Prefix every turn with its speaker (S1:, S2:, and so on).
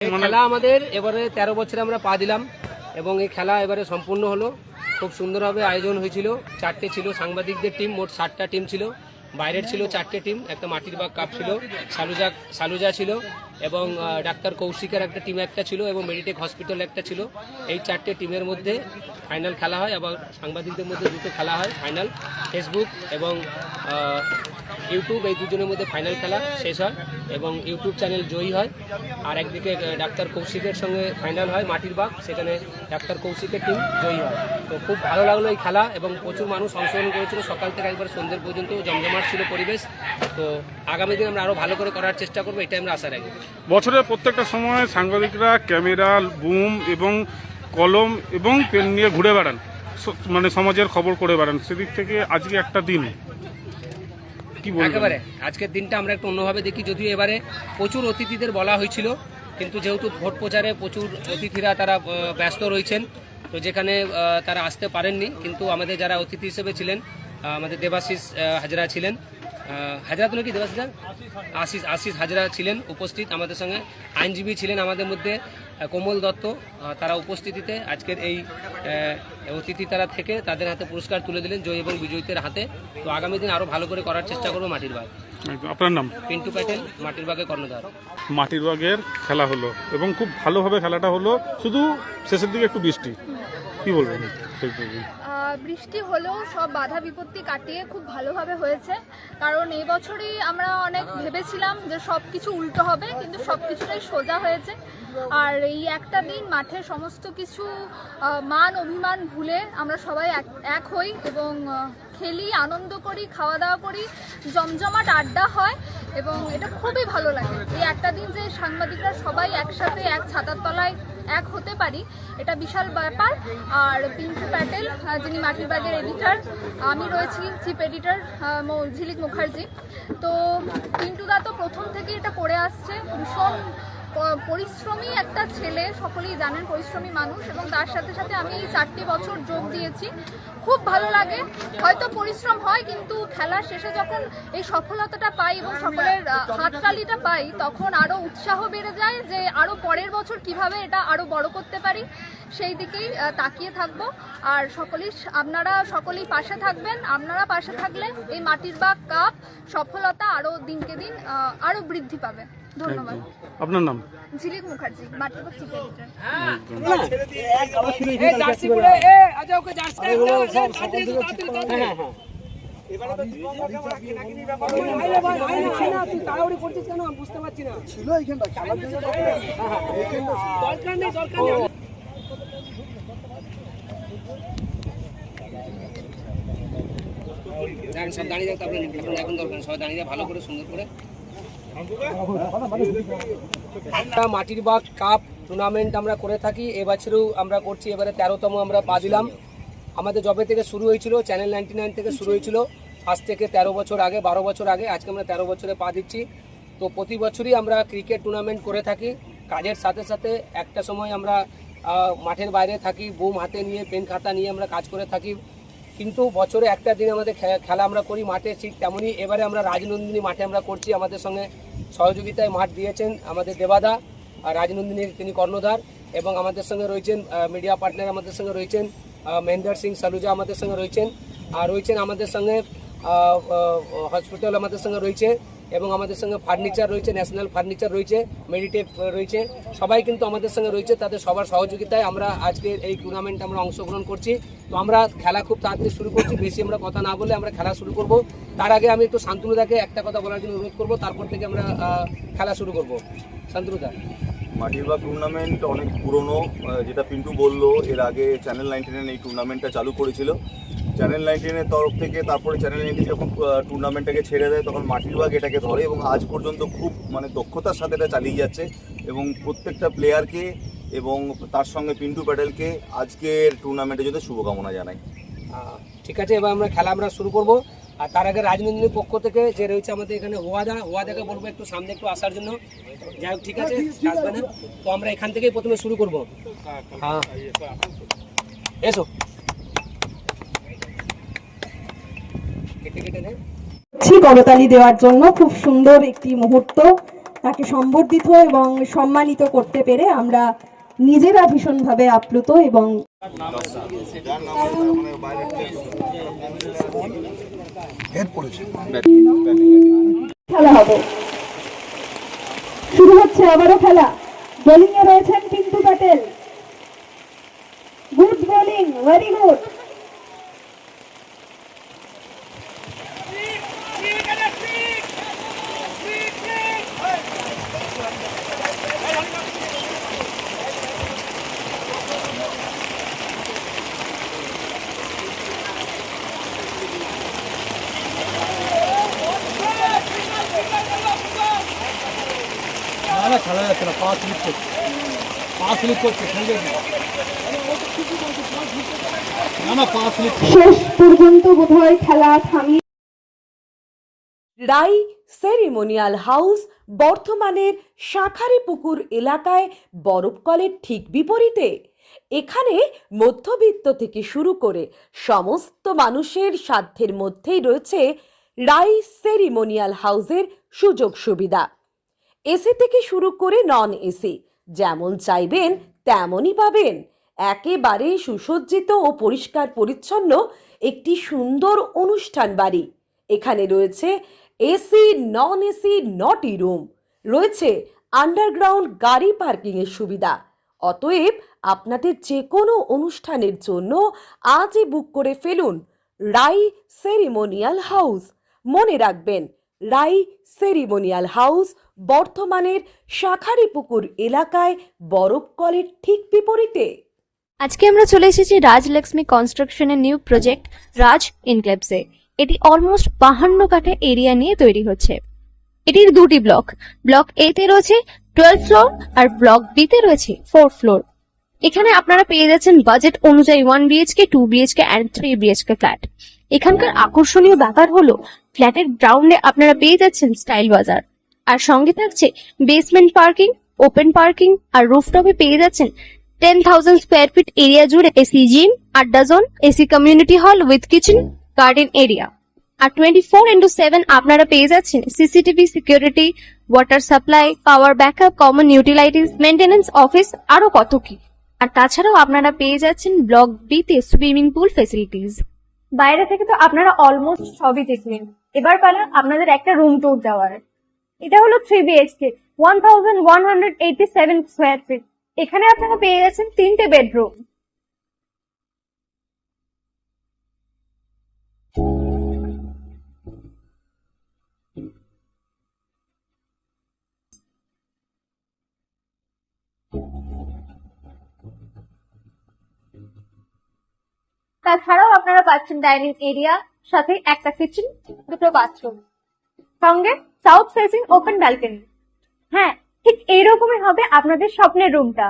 S1: খেলা আমাদের এবারে 13 বছরে আমরা পা দিলাম এবং এই খেলা এবারে সম্পূর্ণ হলো। খুব সুন্দরভাবে আয়োজন হয়েছিল। 4টে ছিল সাংবাদিকদের টিম, মোট 7টা টিম ছিল। বাইরের ছিল 4টে টিম, একটা মাটির বাগ কাপ ছিল, সালুজা ছিল এবং ডাক্তার কৌশিকের একটা টিম একটা ছিল এবং মেডিটেক হসপিটাল একটা ছিল। এই 4টে টিমের মধ্যে ফাইনাল খেলা হয়। আবার সাংবাদিকদের মধ্যে দুটো খেলা হয় ফাইনাল। ফেসবুক এবং ইউটিউব এই দুজনের মধ্যে ফাইনাল খেলা শেষ হয় এবং ইউটিউব চ্যানেল জয়ী হয়। আর একদিকে ডাক্তার কৌশিকের সঙ্গে ফাইনাল হয় মাটির বাগ, সেখানে ডাক্তার কৌশিকের টিম জয়ী হয়। তো খুব ভালো লাগলো এই খেলা এবং প্রচুর মানুষ অংশগ্রহণ করেছিল। সকাল থেকে একবার সন্ধ্যে পর্যন্ত জমজমাট ছিল পরিবেশ। তো আগামী দিন আমরা আরও ভালো করে করার চেষ্টা করবো, এটাই আমরা আশা রাখি।
S2: বছরের প্রত্যেকটা সময় সাংবাদিকরা ক্যামেরা, বুম এবং কলম এবং পেন নিয়ে ঘুরে বেড়ান, মানে সমাজের খবর করে বেড়ান। সেদিক থেকে আজকে একটা দিন কি বলবো,
S1: একেবারে আজকের দিনটা আমরা একটু অন্যভাবে দেখি। যদিও এবারে প্রচুর অতিথিদের বলা হয়েছিল, কিন্তু যেহেতু ভোট প্রচারে প্রচুর অতিথিরা তারা ব্যস্ত রয়েছেন, তো যেখানে তারা আসতে পারেননি, কিন্তু আমাদের যারা অতিথি হিসেবে ছিলেন, আমাদের দেবাশিস হাজরা ছিলেন, হাজরা তো নাকি দেবাশিস আশিস হাজরা ছিলেন উপস্থিত আমাদের সঙ্গে। আইনজীবী ছিলেন আমাদের মধ্যে কোমল দত্ত, তারা উপস্থিতিতে আজকের এই অতিথি তারা থেকে তাদের হাতে পুরস্কার তুলে দিলেন জয়ী এবং বিজয়ীদের হাতে। তো আগামী দিন আরও ভালো করে করার চেষ্টা করবো মাটির বাগ।
S2: আপনার নাম?
S1: পিন্টু প্যাটেল, মাটির বাগের কর্ণধার।
S2: মাটির বাগের খেলা হলো এবং খুব ভালোভাবে খেলাটা হলো, শুধু শেষের দিকে একটু বৃষ্টি, কি বলবেন?
S3: বৃষ্টি হলেও সব বাধা বিপত্তি কাটিয়ে খুব ভালোভাবে হয়েছে। কারণ এই বছরই আমরা অনেক ভেবেছিলাম যে সব কিছু উল্টো হবে, কিন্তু সব কিছুটাই সোজা হয়েছে। আর এই একটা দিন মাঠে সমস্ত কিছু মান অভিমান ভুলে আমরা সবাই এক হই এবং খেলি, আনন্দ করি, খাওয়া দাওয়া করি, জমজমাট আড্ডা হয় এবং এটা খুবই ভালো লাগে। এই একটা দিন যে সাংবাদিকরা সবাই একসাথে এক ছাতার তলায় এক হতে পারি, এটা বিশাল ব্যাপার। আর পিন্টু প্যাটেল, যিনি মাটির বাগের এডিটর, আমি রয়েছি চিফ এডিটর ঝিলিক মুখার্জি। তো পিন্টুদা তো প্রথম থেকে এটা করে আসছে, ভীষণ পরিশ্রমী একটা ছেলে, সকলেই জানেন পরিশ্রমী মানুষ, এবং তার সাথে সাথে আমি এই 4টে বছর যোগ দিয়েছি। খুব ভালো লাগে, হয়তো পরিশ্রম হয়, কিন্তু খেলার শেষে যখন এই সফলতাটা পাই এবং সকলের হাততালিটা পাই, তখন আরও উৎসাহ বেড়ে যায় যে আরও পরের বছর কিভাবে এটা আরও বড় করতে পারি, সেই দিকেই তাকিয়ে থাকবো। আর আপনারা সকলেই পাশে থাকবেন। আপনারা পাশে থাকলে এই মাটির বাগ কাপ সফলতা আরও দিনকে দিন আরও বৃদ্ধি পাবে। ধন্যবাদ।
S2: আপনার নাম?
S3: ঝিলিক মুখার্জি, মাটির বাগ চিফ এডিটর।
S1: সব দাঁড়িয়ে যাতে আপনার এখন দরকার, সবাই দাঁড়িয়ে ভালো করে সুন্দর করে। মাটির বাগ কাপ টুর্নামেন্ট আমরা করে থাকি, এবছরেও আমরা করছি। এবারে 13তম আমরা পা দিলাম। আমাদের জবে থেকে শুরু হয়েছিল, চ্যানেল 99 থেকে শুরু হয়েছিল, আজ থেকে 13 বছর আগে, 12 বছর আগে। আজকে আমরা 13 বছরে পা দিচ্ছি। তো প্রতি বছরই আমরা ক্রিকেট টুর্নামেন্ট করে থাকি। কাজের সাথে সাথে একটা সময় আমরা মাঠের বাইরে থাকি, বুম হাতে নিয়ে, পেন খাতা নিয়ে আমরা কাজ করে থাকি। কিন্তু বছরে একটা দিন আমাদের খেলা আমরা করি মাঠে, ঠিক তেমনই এবারে আমরা রাজনন্দিনী মাঠে আমরা করছি। আমাদের সঙ্গে সহযোগিতায় মাঠ দিয়েছেন আমাদের দেবাদা, আর রাজনন্দিনীর তিনি কর্ণধার, এবং আমাদের সঙ্গে রয়েছেন মিডিয়া পার্টনার, আমাদের সঙ্গে রয়েছেন মহেন্দ্র সিং সালুজা, আমাদের সঙ্গে রয়েছেন, আর রয়েছেন আমাদের সঙ্গে হসপিটাল আমাদের সঙ্গে রয়েছে, এবং আমাদের সঙ্গে ফার্নিচার রয়েছে, ন্যাশনাল ফার্নিচার রয়েছে, মেডিটেক রয়েছে, সবাই কিন্তু আমাদের সঙ্গে রয়েছে। তাদের সবার সহযোগিতায় আমরা আজকের এই টুর্নামেন্টে আমরা অংশগ্রহণ করছি। তো আমরা খেলা খুব তাড়াতাড়ি শুরু করছি, বেশি আমরা কথা না বলে আমরা খেলা শুরু করব। তার আগে আমি একটু শান্তনুদাকে একটা কথা বলার জন্য অনুরোধ করব, তারপর থেকে আমরা খেলা শুরু করব। শান্তনুদা।
S4: মাটির বাগ টুর্নামেন্ট অনেক পুরনো, যেটা পিন্টু বললো, এর আগে চ্যানেল 99 এই টুর্নামেন্টটা চালু করেছিল। চ্যানেল 99-এর তরফ থেকে, তারপরে চ্যানেল 99 যখন টুর্নামেন্টটাকে ছেড়ে দেয়, তখন মাটির বাগ এটাকে ধরে এবং আজ পর্যন্ত খুব দক্ষতার সাথে এটা চালিয়ে যাচ্ছে। এবং প্রত্যেকটা প্লেয়ারকে এবং তার সঙ্গে পিন্টু প্যাটেলকে আজকের টুর্নামেন্টের জন্য শুভকামনা জানাই।
S1: ঠিক আছে, এবার আমরা খেলা শুরু করব। আর তার আগে রাজনন্দিনীর পক্ষ থেকে যে রয়েছে আমাদের এখানে ওয়াদাকে বলবো একটু সামনে একটু আসার জন্য। যাই হোক, ঠিক আছে, আসবে না। তো আমরা এখান থেকেই প্রথমে শুরু করব। হ্যাঁ, এসো।
S5: করতালি দেওয়ার জন্য খুব সুন্দর একটি মুহূর্ত তাকে সম্বর্ধিত এবং সম্মানিত করতে পেরে আমরা নিজেরা ভীষণভাবে আপ্লুত এবং খেলা হবে। শুরু হচ্ছে আবারও খেলা। বোলিং এ রয়েছেন Pintu Patel. Good bowling, very good.
S1: খেলা যাচ্ছে না, পা স্লিপ করছে খেলবে না, পা স্লিপ।
S5: শেষ পর্যন্ত বোধহয় খেলা থামিয়ে
S6: রাই সেরিমোনিয়াল হাউস বর্ধমানের শাঁখারীপুকুর এলাকায় বরফকলের ঠিক বিপরীতে। এখানে মধ্যবিত্ত থেকে শুরু করে সমস্ত মানুষের সাধ্যের মধ্যেই রয়েছে রাই সেরিমোনিয়াল হাউসের সুযোগ সুবিধা। এসি থেকে শুরু করে নন এসি যেমন চাইবেন তেমনই পাবেন। একেবারে সুসজ্জিত ও পরিষ্কার পরিচ্ছন্ন একটি সুন্দর অনুষ্ঠান বাড়ি। এখানে রয়েছে এসি, নন এসি, নটি রুম, রয়েছে আন্ডারগ্রাউন্ড গাড়ি পার্কিং এর সুবিধা। অতএব আপনাদের যে কোনো অনুষ্ঠানের জন্য আজই বুক করে ফেলুন রাই সেরিমোনিয়াল হাউস। মনে রাখবেন, রাই সেরিমোনিয়াল হাউস বর্ধমানের শাঁখারীপুকুর এলাকায় বরফকলের ঠিক বিপরীতে।
S7: আজকে আমরা চলে এসেছি রাজলক্ষ্মী কনস্ট্রাকশনের নিউ প্রজেক্ট রাজ ইনক্লেভসে। এটি অলমোস্ট 52 কাঠা এরিয়া নিয়ে তৈরি হচ্ছে। এটির দুটি ব্লক, ব্লক এ তে রয়েছে 12 ফ্লোর আর ব্লক বি তে রয়েছে 4 ফ্লোর। এখানে আপনারা পেয়ে যাচ্ছেন বাজেট অনুযায়ী 1 BHK, 2 BHK and 3 BHK flat. এখানকার আকর্ষণীয় ব্যাপার হলো ফ্ল্যাটের গ্রাউন্ডে আপনারা পেয়ে যাচ্ছেন স্টাইল বাজার, আর সঙ্গে থাকছে বেসমেন্ট পার্কিং, ওপেন পার্কিং, আর রুফটপে পেয়ে যাচ্ছেন 10,000 স্কোয়ার ফিট এরিয়া জুড়ে এসি জিম, আড্ডা zone, AC community hall with kitchen, garden area. আর 24/7 আপনারা পেয়ে যাচ্ছেন CCTV security, water supply, power backup, common utilities, maintenance office, আরো কত কি। আর তাছাড়াও আপনারা পেয়ে যাচ্ছেন ব্লক বি তে সুইমিং পুল ফেসিলিটিস। বাইরে থেকে তো আপনারা অলমোস্ট সবই দেখলেন, এবার পালা আপনাদের একটা রুম ট্যুর দেওয়ার। এটা হলো 3 বিএইচকে, 1187 স্কোয়ার ফিট। এখানে আপনারা পেয়ে যাচ্ছেন 3টে বেডরুম। তাছাড়াও আপনারা পাচ্ছেন ডাইনিং এরিয়া, সাথে একটা কিচেন, 2টো বাথরুম, সঙ্গে সাউথ ফেসিং ওপেন ব্যালকনি। হ্যাঁ, ঠিক এইরকমই হবে আপনাদের স্বপ্নের রুমটা।